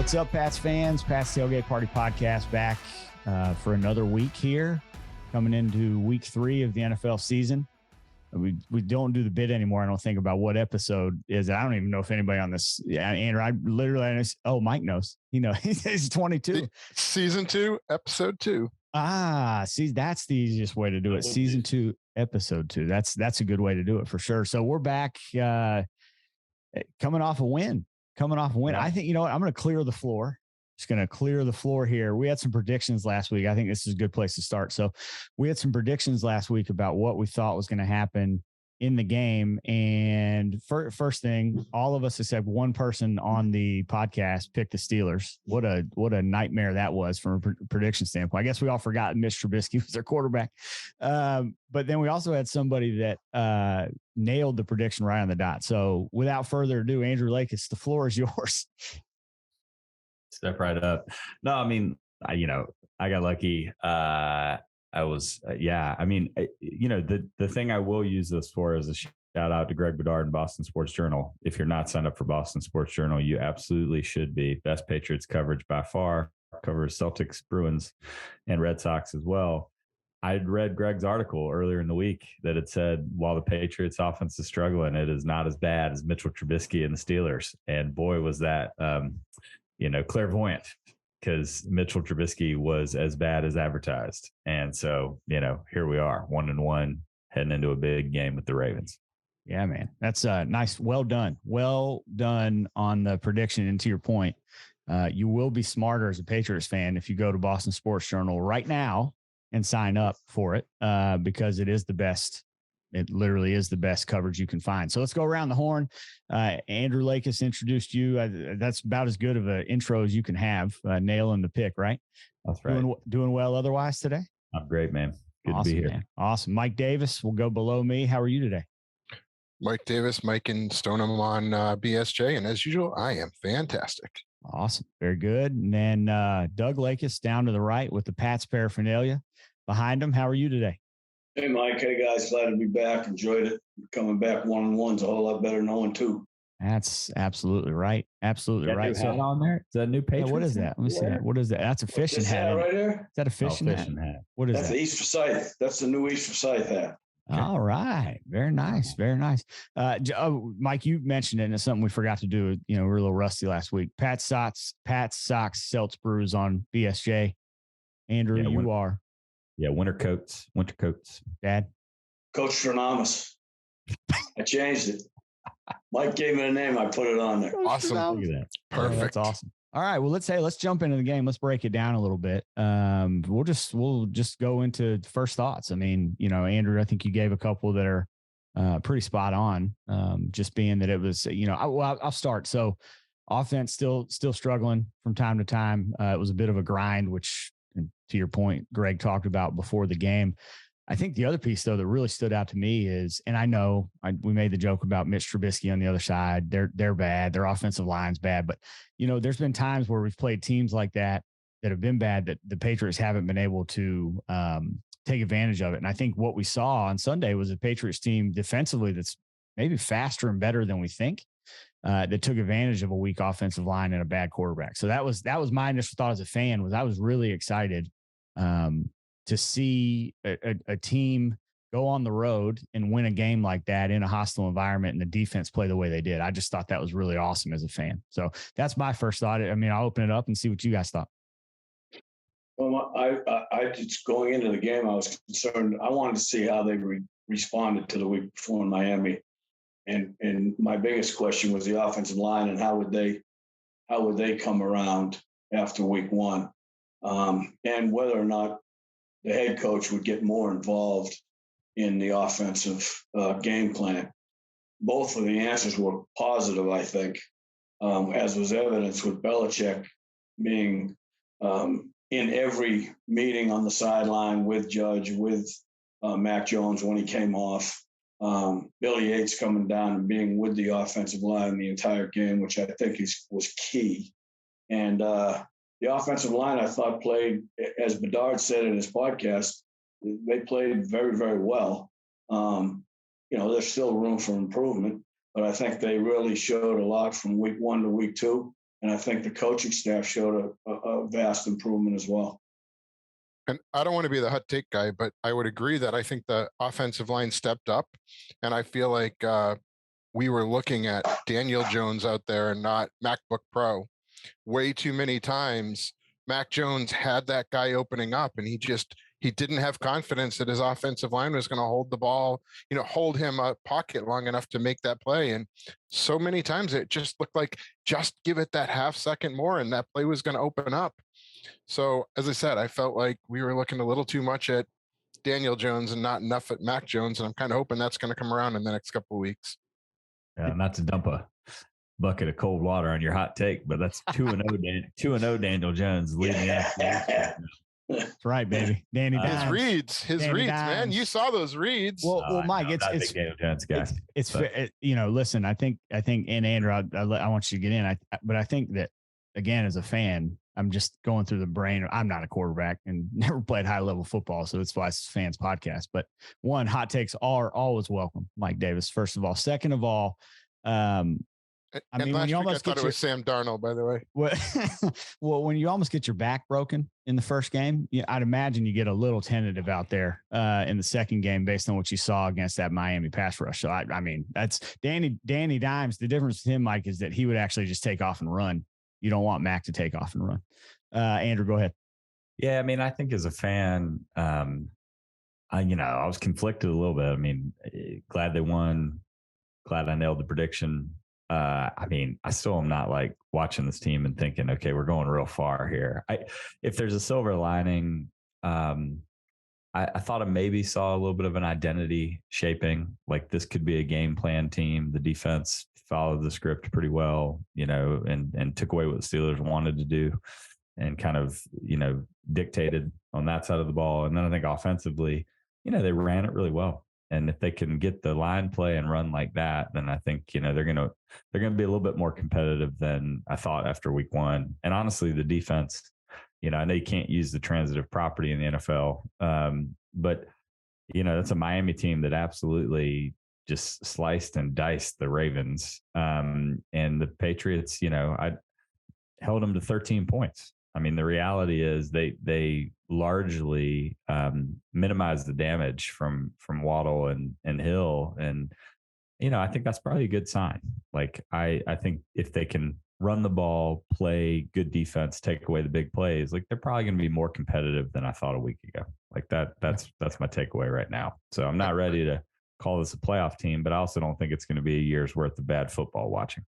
What's up, Pats fans? Pats Tailgate Party Podcast back for another week here, coming into week 3 of the NFL season. We don't do the bit anymore, I don't think, about what episode is. I don't even know if anybody on this. Yeah, Andrew, Mike knows. He knows. He's 22. Season 2, episode 2. See, that's the easiest way to do it. Season 2, episode 2. That's a good way to do it for sure. So we're back coming off a win. Yeah. I think, you know what? I'm going to clear the floor. Just going to clear the floor here. We had some predictions last week. I think this is a good place to start. So we had some predictions last week about what we thought was going to happen in the game. And first thing, all of us except one person on the podcast picked the Steelers. What a nightmare that was from a prediction standpoint. I guess we all forgot Mitch Trubisky was their quarterback. But then we also had somebody that nailed the prediction right on the dot. So without further ado, Andrew Lakis, the floor is yours. Step right up. No, I mean, I got lucky. The thing I will use this for is a shout out to Greg Bedard and Boston Sports Journal. If you're not signed up for Boston Sports Journal, you absolutely should be. Best Patriots coverage by far. Covers Celtics, Bruins, and Red Sox as well. I'd read Greg's article earlier in the week that it said, while the Patriots offense is struggling, it is not as bad as Mitchell Trubisky and the Steelers. And boy, was that, clairvoyant, because Mitchell Trubisky was as bad as advertised. And so, here we are, 1-1, heading into a big game with the Ravens. Yeah, man. That's nice. Well done. Well done on the prediction. And to your point, you will be smarter as a Patriots fan if you go to Boston Sports Journal right now and sign up for it, because it is the best. It literally is the best coverage you can find. So let's go around the horn. Andrew Lakis introduced you. That's about as good of an intro as you can have, nailing the pick, right? That's right. Doing well otherwise today? I'm great, man. Good awesome, to be here. Man. Awesome. Mike Davis will go below me. How are you today? Mike Davis, Mike and Stoneham on BSJ. And as usual, I am fantastic. Awesome. Very good. And then Doug Lakis down to the right with the Pats paraphernalia behind him. How are you today? Hey, Mike. Hey, guys. Glad to be back. Enjoyed it. Coming back 1-1's a whole lot better than 0-2. That's absolutely right. Absolutely right. So on there, is that a new Patriots? Yeah, what is that? Let me see that. What is that? That's a fishing hat right there. Is that a fishing hat? What is that? That's the Easter scythe. That's the new Easter scythe hat. All right. Very nice. Very nice. Mike, you mentioned it, and it's something we forgot to do. We were a little rusty last week. Pat Sox, Celts Brews on BSJ. Andrew, you are. Yeah, winter coats. Dad? Coach Stronomus. I changed it. Mike gave me a name. I put it on there. Awesome. Look at that. Perfect. That's awesome. All right. Well, let's jump into the game. Let's break it down a little bit. We'll just go into first thoughts. I mean, Andrew, I think you gave a couple that are pretty spot on. Just being that it was, I'll start. So offense still struggling from time to time. It was a bit of a grind, which, to your point, Greg talked about before the game. I think the other piece, though, that really stood out to me is, and I know we made the joke about Mitch Trubisky on the other side. They're bad. Their offensive line's bad. But, there's been times where we've played teams like that have been bad that the Patriots haven't been able to take advantage of it. And I think what we saw on Sunday was a Patriots team defensively that's maybe faster and better than we think, that took advantage of a weak offensive line and a bad quarterback. So that was my initial thought as a fan. Was I was really excited to see a team go on the road and win a game like that in a hostile environment and the defense play the way they did. I just thought that was really awesome as a fan. So that's my first thought. I mean, I'll open it up and see what you guys thought. Well, I just going into the game, I was concerned. I wanted to see how they responded to the week before in Miami. And my biggest question was the offensive line and how would they come around after week 1, and whether or not the head coach would get more involved in the offensive game plan. Both of the answers were positive, I think, as was evidenced with Belichick being in every meeting on the sideline with Judge, with Mac Jones when he came off. Billy Yates coming down and being with the offensive line the entire game, which I think was key. And the offensive line, I thought, played, as Bedard said in his podcast, they played very, very well. There's still room for improvement, but I think they really showed a lot from week 1 to week 2. And I think the coaching staff showed a vast improvement as well. And I don't want to be the hot take guy, but I would agree that I think the offensive line stepped up. And I feel like we were looking at Daniel Jones out there and not MacBook Pro way too many times. Mac Jones had that guy opening up, and he didn't have confidence that his offensive line was going to hold the ball, hold him a pocket long enough to make that play. And so many times it just looked like just give it that half second more and that play was going to open up. So as I said, I felt like we were looking a little too much at Daniel Jones and not enough at Mac Jones. And I'm kind of hoping that's going to come around in the next couple of weeks. Not to dump a bucket of cold water on your hot take, but that's 2-0 Daniel Jones leading the That's right, baby. Danny Dimes. His reads, man. You saw those reads. Well, Mike, it's Daniel Jones guy. It's listen, I think, and Andrew, I want you to get in. But I think that, again, as a fan, I'm just going through the brain. I'm not a quarterback and never played high level football, so that's why it's a fans podcast. But one, hot takes are always welcome, Mike Davis. First of all, second of all, when you almost thought it was Sam Darnold, by the way. Well, when you almost get your back broken in the first game, I'd imagine you get a little tentative out there in the second game based on what you saw against that Miami pass rush. So I mean, that's Danny Dimes. The difference with him, Mike, is that he would actually just take off and run. You don't want Mac to take off and run. Andrew, go ahead. Yeah, I mean, I think as a fan, I was conflicted a little bit. I mean, glad they won. Glad I nailed the prediction. I mean, I still am not like watching this team and thinking, okay, we're going real far here. If there's a silver lining, I thought I maybe saw a little bit of an identity shaping. Like this could be a game plan team. The defense followed the script pretty well, and took away what the Steelers wanted to do and kind of, dictated on that side of the ball. And then I think offensively, they ran it really well. And if they can get the line play and run like that, then I think, they're going to be a little bit more competitive than I thought after week one. And honestly, the defense, I know you can't use the transitive property in the NFL, but, that's a Miami team that absolutely just sliced and diced the Ravens. And the Patriots, I held them to 13 points. I mean, the reality is they largely minimized the damage from Waddle and Hill. And, I think that's probably a good sign. Like, I think if they can run the ball, play good defense, take away the big plays, like they're probably going to be more competitive than I thought a week ago. Like that's my takeaway right now. So I'm not ready to call this a playoff team, but I also don't think it's going to be a year's worth of bad football watching.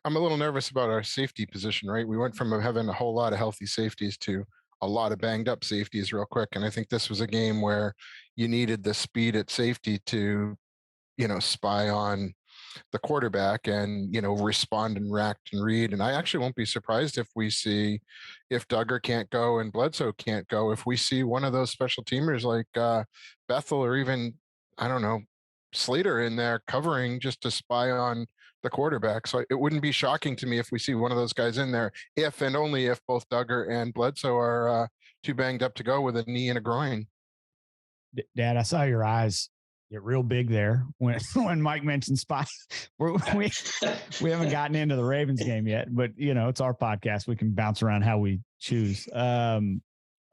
I'm a little nervous about our safety position, right? We went from having a whole lot of healthy safeties to a lot of banged up safeties real quick. And I think this was a game where you needed the speed at safety to, spy on the quarterback and, respond and react and read. And I actually won't be surprised if Duggar can't go and Bledsoe can't go, if we see one of those special teamers like Bethel or even, I don't know, Slater in there covering just to spy on the quarterback. So it wouldn't be shocking to me if we see one of those guys in there, if and only if both Duggar and Bledsoe are too banged up to go with a knee and a groin. Dad, I saw your eyes get real big there when Mike mentioned spy. We haven't gotten into the Ravens game yet, but it's our podcast. We can bounce around how we choose. I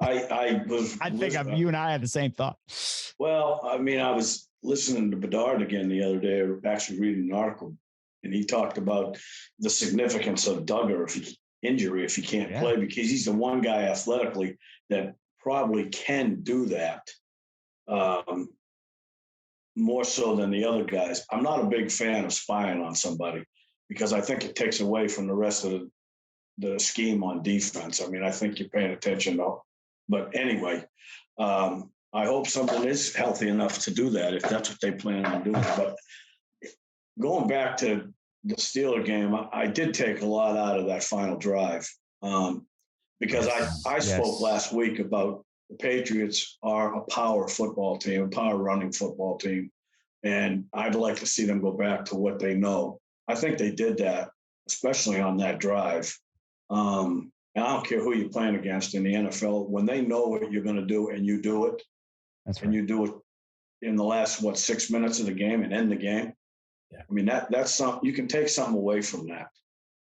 think you and I had the same thought. Well, I mean, I was listening to Bedard again the other day, or actually reading an article, and he talked about the significance of Duggar injury if he can't play, because he's the one guy athletically that probably can do that more so than the other guys. I'm not a big fan of spying on somebody because I think it takes away from the rest of the scheme on defense. I mean, I think you're paying attention though. But anyway, I hope something is healthy enough to do that if that's what they plan on doing. But going back to the Steeler game, I did take a lot out of that final drive because I spoke last week about the Patriots are a power football team, a power running football team, and I'd like to see them go back to what they know. I think they did that, especially on that drive. And I don't care who you're playing against in the NFL, when they know what you're going to do and you do it, and you do it in the last, 6 minutes of the game and end the game. Yeah. I mean, that's something you can take something away from that.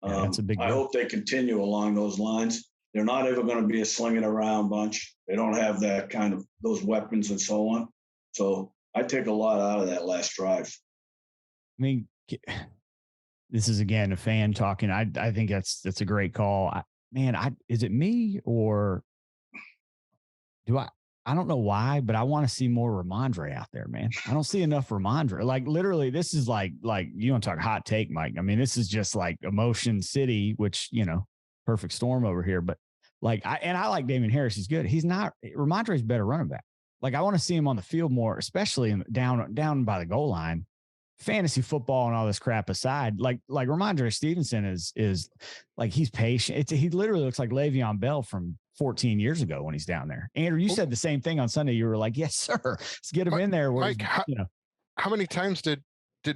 That's a big I hope they continue along those lines. They're not ever going to be a slinging around bunch. They don't have that kind of those weapons and so on. So I take a lot out of that last drive. I mean, this is again a fan talking. I think that's a great call. Is it me or do I don't know why, but I want to see more Ramondre out there, man. I don't see enough Ramondre. Like literally, this is like you want to talk hot take, Mike. I mean, this is just like emotion city, which, you know, perfect storm over here. But like, I like Damian Harris. He's good. He's not Ramondre's better running back. Like I want to see him on the field more, especially down by the goal line. Fantasy football and all this crap aside, like Ramondre Stevenson is like, he's patient. He literally looks like Le'Veon Bell from 14 years ago when he's down there. Andrew, you said the same thing on Sunday. You were like, yes, sir. Let's get him in there. Mike, how many times did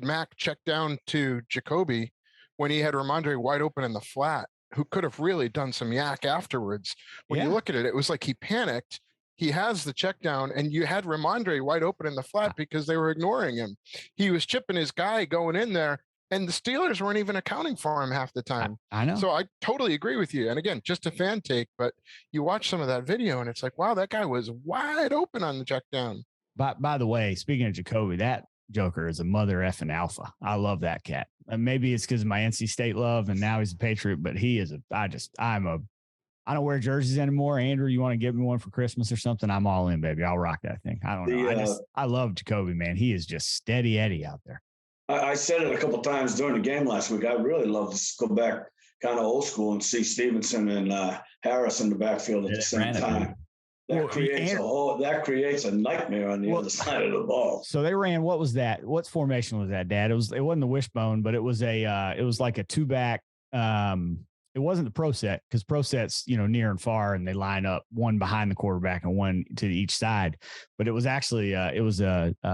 Mac check down to Jacoby when he had Ramondre wide open in the flat, who could have really done some yak afterwards? When you look at it, it was like he panicked. He has the check down, and you had Ramondre wide open in the flat because they were ignoring him. He was chipping his guy going in there, and the Steelers weren't even accounting for him half the time. I know. So I totally agree with you. And again, just a fan take, but you watch some of that video, and it's like, wow, that guy was wide open on the check down. By the way, speaking of Jacoby, that Joker is a mother effing alpha. I love that cat. And maybe it's because of my NC State love, and now he's a Patriot, but he is I don't wear jerseys anymore. Andrew, you want to give me one for Christmas or something? I'm all in, baby. I'll rock that thing. I don't know. I love Jacoby, man. He is just steady Eddie out there. I said it a couple of times during the game last week. I really love to go back kind of old school and see Stevenson and Harris in the backfield at the same time. That creates a nightmare on the other side of the ball. So they ran. What was that? What formation was that, Dad? It wasn't the wishbone, but it was like a two back. It wasn't the pro set, because pro sets, you know, near and far, and they line up one behind the quarterback and one to each side. But it was actually a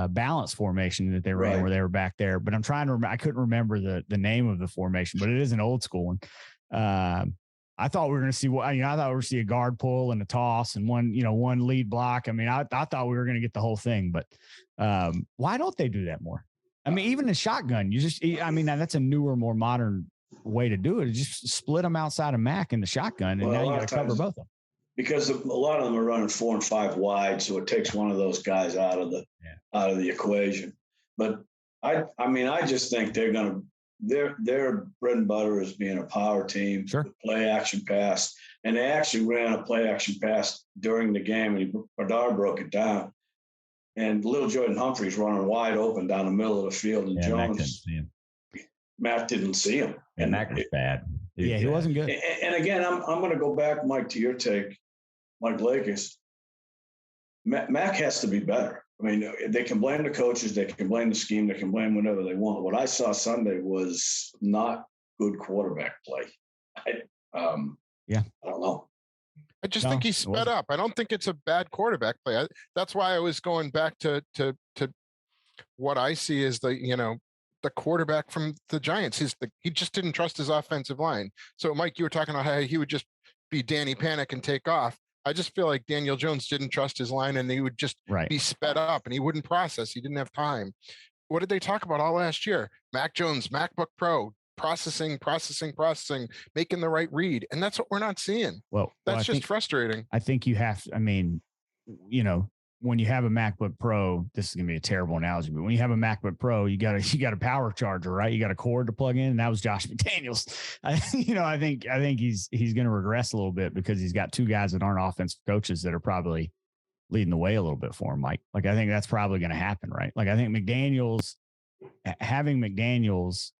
balance formation that they ran where they were back there. But I'm trying to remember. I couldn't remember the name of the formation, but it is an old school one. I thought we were going to see I thought we were going to see a guard pull and a toss and one lead block. I mean, I thought we were going to get the whole thing, but why don't they do that more? I mean, even in shotgun, that's a newer, more modern way to do it. Is just split them outside of Mac in the shotgun, and now you got to cover both of them. Because a lot of them are running 4 and 5 wide, so it takes one of those guys out of the equation. But I just think they're going to. Their bread and butter is being a power team, play action pass, and they actually ran a play action pass during the game, and Bernard broke it down. And little Jordan Humphrey's running wide open down the middle of the field, and Matt didn't see him. And that was bad. He wasn't good. And again, I'm going to go back, Mike, to your take, Mike Lakers. Mac has to be better. I mean, they can blame the coaches, they can blame the scheme, they can blame whatever they want. What I saw Sunday was not good quarterback play. I don't know. I just think he's sped up. I don't think it's a bad quarterback play. That's why I was going back to what I see as the quarterback from the Giants. He just didn't trust his offensive line. So, Mike, you were talking about how he would just be Danny Panic and take off. I just feel like Daniel Jones didn't trust his line, and he would just be sped up, and he wouldn't process. He didn't have time. What did they talk about all last year? Mac Jones, MacBook Pro, processing, making the right read. And that's what we're not seeing. Well, that's just frustrating. I think you have to, when you have a MacBook Pro, this is going to be a terrible analogy, but when you have a MacBook Pro, you got a power charger, right? You got a cord to plug in, and that was Josh McDaniels. I think he's going to regress a little bit because he's got two guys that aren't offensive coaches that are probably leading the way a little bit for him, Mike. Like, I think that's probably going to happen, right? Like, I think having McDaniels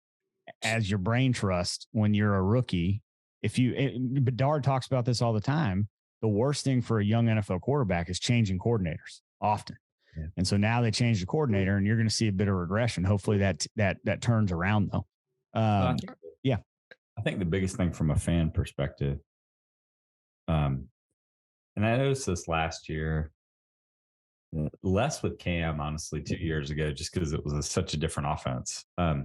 as your brain trust when you're a rookie, Bedard talks about this all the time. The worst thing for a young NFL quarterback is changing coordinators often. Yeah. And so now they change the coordinator, and you're going to see a bit of regression. Hopefully that turns around though. I think the biggest thing from a fan perspective, and I noticed this last year, less with Cam, honestly, 2 years ago, just because it was such a different offense. I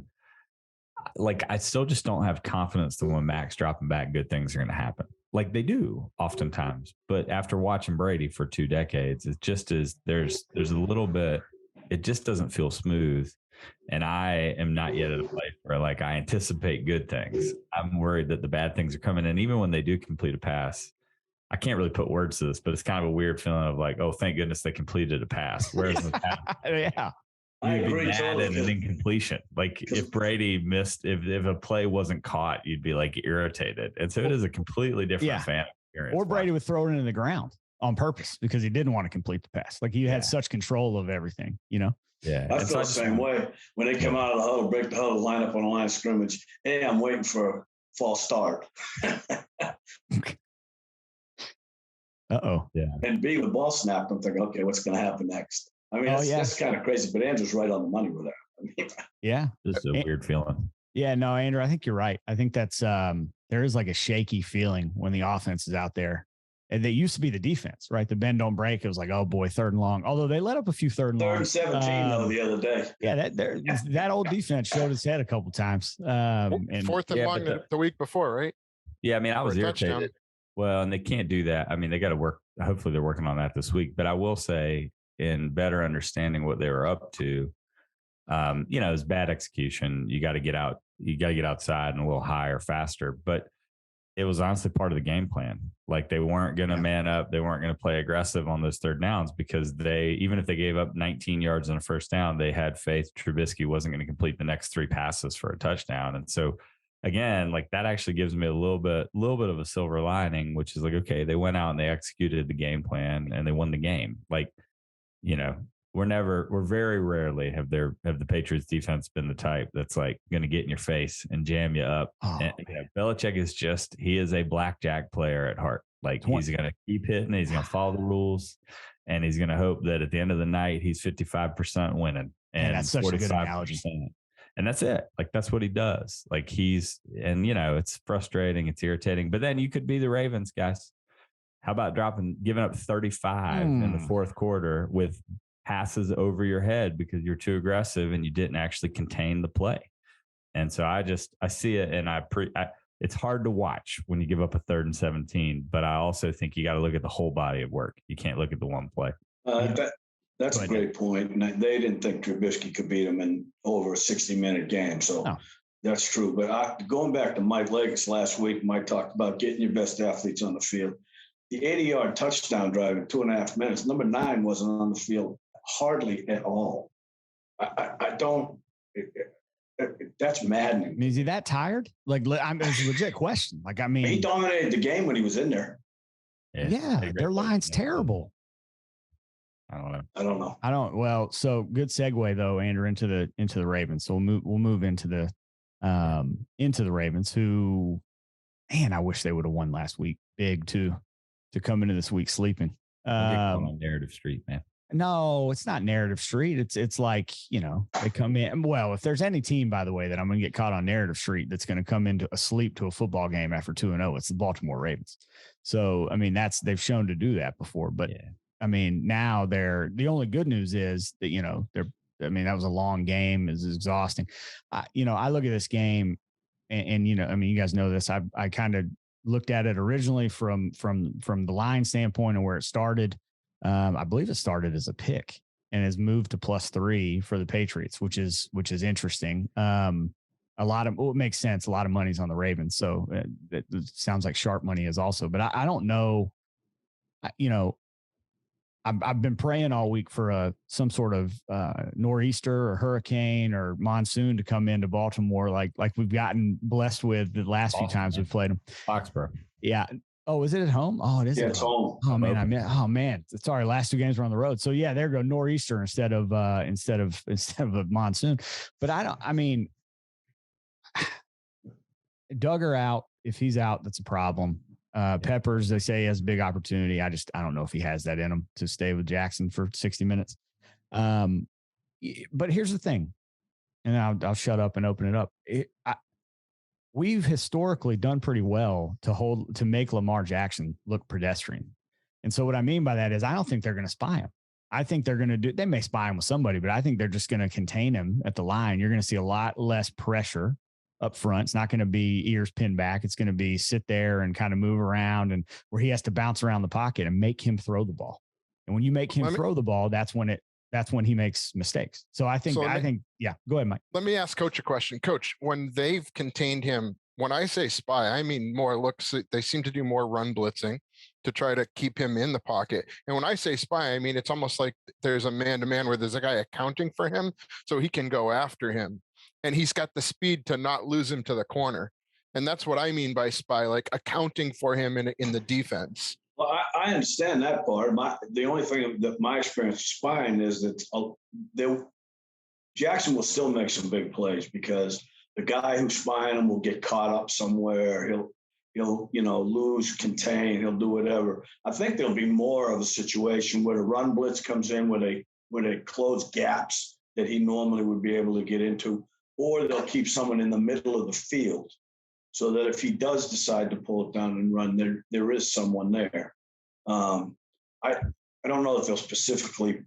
still just don't have confidence that when Mac's dropping back, good things are going to happen. Like they do oftentimes, but after watching Brady for 2 decades, it just is, there's a little bit, it just doesn't feel smooth. And I am not yet at a place where like I anticipate good things. I'm worried that the bad things are coming. And even when they do complete a pass, I can't really put words to this, but it's kind of a weird feeling of like, oh, thank goodness they completed a pass. Whereas in the past, yeah, you'd be mad at an incompletion. Like if Brady missed, if a play wasn't caught, you'd be like irritated. And so it is a completely different fan experience. Or Brady would throw it into the ground on purpose because he didn't want to complete the pass. Like you had such control of everything, you know? Yeah. I feel the same way. When they come out of the huddle, break the huddle, line up on the line of scrimmage, hey, I'm waiting for a false start. Uh-oh. Yeah. And being the ball snapped, I'm thinking, okay, what's going to happen next? I mean, that's kind of crazy, but Andrew's right on the money with that. I mean, yeah. It's a weird feeling. Yeah, no, Andrew, I think you're right. I think that's there is like a shaky feeling when the offense is out there. And they used to be the defense, right? The bend don't break. It was like, oh boy, 3rd and long. Although they let up a few 3rd and long. 3rd and 17 though the other day. Yeah, that old defense showed its head a couple times. And 4th and long the week before, right? Yeah, I mean, I was irritated. Touchdown. Well, and they can't do that. I mean, they got to work. Hopefully, they're working on that this week. But I will say, in better understanding what they were up to, you know, it's bad execution. You got to get out. You got to get outside and a little higher, faster. But it was honestly part of the game plan. Like they weren't going to man up. They weren't going to play aggressive on those 3rd downs because even if they gave up 19 yards on a 1st down, they had faith Trubisky wasn't going to complete the next 3 passes for a touchdown. And so, again, like that actually gives me a little bit of a silver lining, which is like, okay, they went out and they executed the game plan and they won the game. Like, you know, we're very rarely have the Patriots defense been the type that's like going to get in your face and jam you up. And you know, Belichick he is a blackjack player at heart. Like he's going to keep hitting, he's going to follow the rules, and he's going to hope that at the end of the night he's 55% winning and that's such a good analogy. And that's it. Like that's what he does. Like and you know, it's frustrating, it's irritating. But then you could be the Ravens, guys. How about giving up 35 in the 4th quarter with passes over your head because you're too aggressive and you didn't actually contain the play? And so I see it, and it's hard to watch when you give up a 3rd and 17. But I also think you got to look at the whole body of work. You can't look at the one play. That's a great point. And they didn't think Trubisky could beat them in over a 60-minute game. So that's true. But going back to Mike Leggett last week, Mike talked about getting your best athletes on the field. The 80-yard touchdown drive in 2.5 minutes, number 9 wasn't on the field hardly at all. I don't. That's maddening. I mean, is he that tired? Like, it's a legit question. Like, I mean, he dominated the game when he was in there. Yeah, their line's terrible. I don't know. Well, so good segue though, Andrew, into the Ravens. So we'll move into the Ravens, who, man, I wish they would have won last week. Big to come into this week sleeping. On Narrative Street, man. No, it's not Narrative Street. It's like, you know, they come in. Well, if there's any team, by the way, that I'm going to get caught on Narrative Street that's going to come into asleep to a football game after 2-0, it's the Baltimore Ravens. So, I mean, they've shown to do that before. But, I mean, now the only good news is that, you know, that was a long game. It's exhausting. I look at this game and, you know, I mean, you guys know this. I kind of looked at it originally from the line standpoint and where it started. I believe it started as a pick and has moved to +3 for the Patriots, which is interesting. It makes sense. A lot of money's on the Ravens. So it sounds like sharp money is also, but I don't know, you know, I've been praying all week for some sort of nor'easter or hurricane or monsoon to come into Baltimore, like we've gotten blessed with the last few times we've played them. Foxborough. Yeah. Oh, is it at home? Oh, it is. Yeah, it's home. Oh man, sorry. Last 2 games were on the road. So yeah, there go nor'easter instead of a monsoon. But I mean, Duggar out. If he's out, that's a problem. Peppers, they say, has a big opportunity. I don't know if he has that in him to stay with Jackson for 60 minutes. But here's the thing, and I'll shut up and open it up. We've historically done pretty well to make Lamar Jackson look pedestrian. And so what I mean by that is I don't think they're going to spy him. I think they're going to they may spy him with somebody, but I think they're just going to contain him at the line. You're going to see a lot less pressure up front. It's not going to be ears pinned back. It's going to be sit there and kind of move around, and where he has to bounce around the pocket and make him throw the ball. And when you make him throw the ball, that's when that's when he makes mistakes. So I think, yeah, go ahead, Mike. Let me ask Coach a question. Coach, when they've contained him, when I say spy, I mean more looks. They seem to do more run blitzing to try to keep him in the pocket. And when I say spy, I mean it's almost like there's a man-to-man where there's a guy accounting for him so he can go after him. And he's got the speed to not lose him to the corner. And that's what I mean by spy, like accounting for him in the defense. Well, I understand that part. The only thing that my experience spying is that Jackson will still make some big plays because the guy who's spying him will get caught up somewhere. He'll lose, contain, he'll do whatever. I think there'll be more of a situation where the run blitz comes in where they close gaps that he normally would be able to get into, or they'll keep someone in the middle of the field so that if he does decide to pull it down and run, there is someone there. I don't know if they'll specifically,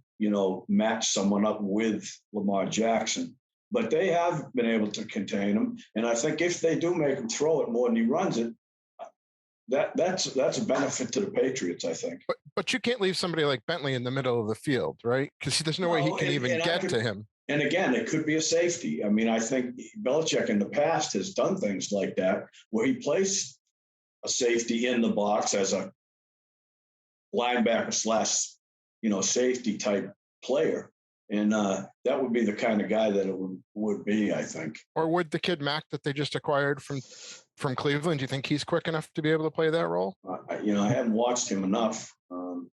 match someone up with Lamar Jackson, but they have been able to contain him. And I think if they do make him throw it more than he runs it, that's a benefit to the Patriots, I think. But you can't leave somebody like Bentley in the middle of the field, right? Because there's no way he can even get to him. And again, it could be a safety. I mean, I think Belichick in the past has done things like that where he placed a safety in the box as a linebacker / safety type player. And that would be the kind of guy that it would be, I think. Or would the kid Mack that they just acquired from Cleveland, do you think he's quick enough to be able to play that role? I haven't watched him enough. Well,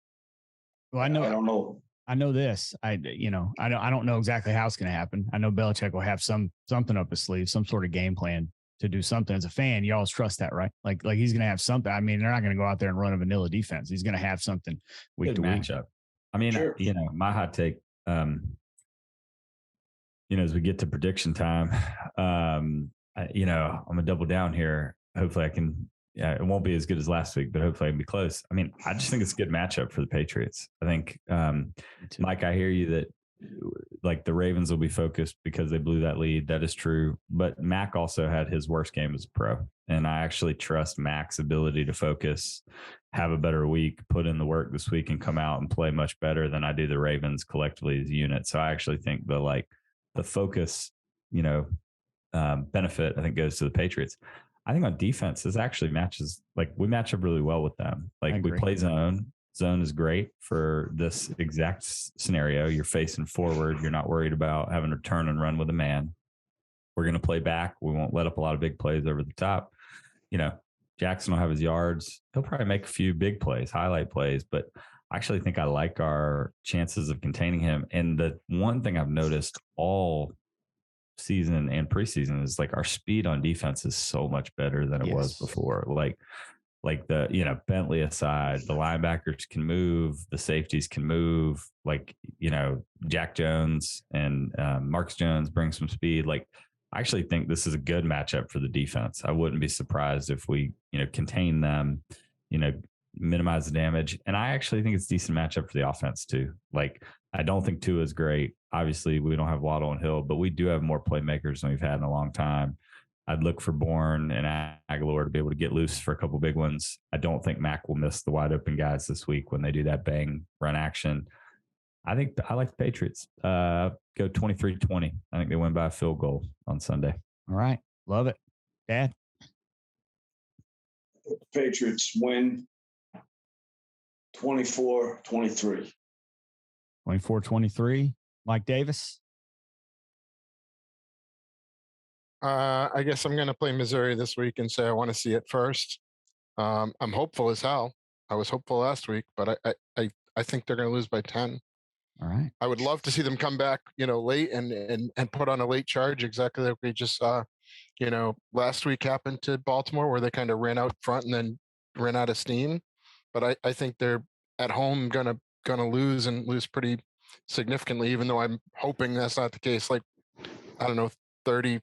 I don't know. I know this. I don't know exactly how it's going to happen. I know Belichick will have something up his sleeve, some sort of game plan to do something. As a fan, you always trust that, right? Like he's going to have something. I mean, they're not going to go out there and run a vanilla defense. He's going to have something week to week. Matchup. I mean, sure. My hot take, as we get to prediction time, I'm gonna double down here. Hopefully I can, it won't be as good as last week, but hopefully I can be close. I mean, I just think it's a good matchup for the Patriots. I think, Mike, I hear you that like the Ravens will be focused because they blew that lead. That is true. But Mac also had his worst game as a pro. And I actually trust Mac's ability to focus, have a better week, put in the work this week and come out and play much better than I do the Ravens collectively as a unit. So I actually think the focus, benefit, I think goes to the Patriots. I think on defense, this actually matches, we match up really well with them. We play zone. Zone is great for this exact scenario. You're facing forward. You're not worried about having to turn and run with a man. We're going to play back. We won't let up a lot of big plays over the top. Jackson will have his yards. He'll probably make a few big plays, highlight plays, but I actually think I like our chances of containing him. And the one thing I've noticed all season and preseason is our speed on defense is so much better than it was before. Bentley aside, the linebackers can move, the safeties can move, Jack Jones and Marcus Jones bring some speed. I actually think this is a good matchup for the defense. I wouldn't be surprised if we, contain them, minimize the damage. And I actually think it's a decent matchup for the offense too. I don't think Tua is great. Obviously, we don't have Waddle and Hill, but we do have more playmakers than we've had in a long time. I'd look for Bourne and Aguilar to be able to get loose for a couple big ones. I don't think Mac will miss the wide open guys this week when they do that bang run action. I think I like the Patriots. Go 23-20. I think they win by a field goal on Sunday. All right. Love it. Dad? Patriots win 24-23. 24-23. Mike Davis? I guess I'm going to play Missouri this week and say I want to see it first. I'm hopeful as hell. I was hopeful last week, but I think they're going to lose by 10. All right. I would love to see them come back, late and put on a late charge, exactly like we just saw, last week happened to Baltimore, where they kind of ran out front and then ran out of steam. But I think they're at home gonna lose and lose pretty significantly, even though I'm hoping that's not the case. I don't know, 35-21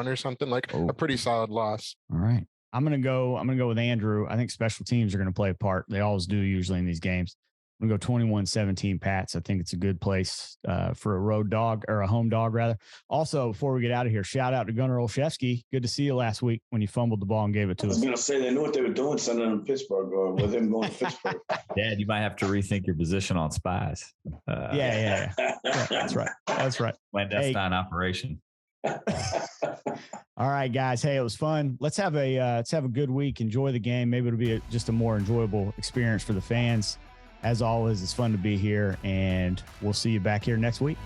or something, a pretty solid loss. All right. I'm gonna go with Andrew. I think special teams are gonna play a part. They always do usually in these games. I'm going to go 21-17 Pats. I think it's a good place for a road dog, or a home dog rather. Also, before we get out of here, shout out to Gunnar Olszewski. Good to see you last week when you fumbled the ball and gave it to us. I was going to say they knew what they were doing sending them to Pittsburgh, or with him going to Pittsburgh. Dad, you might have to rethink your position on spies. Yeah, that's right. That's right. Clandestine operation. All right, guys. Hey, it was fun. Let's have a good week. Enjoy the game. Maybe it'll be just a more enjoyable experience for the fans. As always, it's fun to be here, and we'll see you back here next week.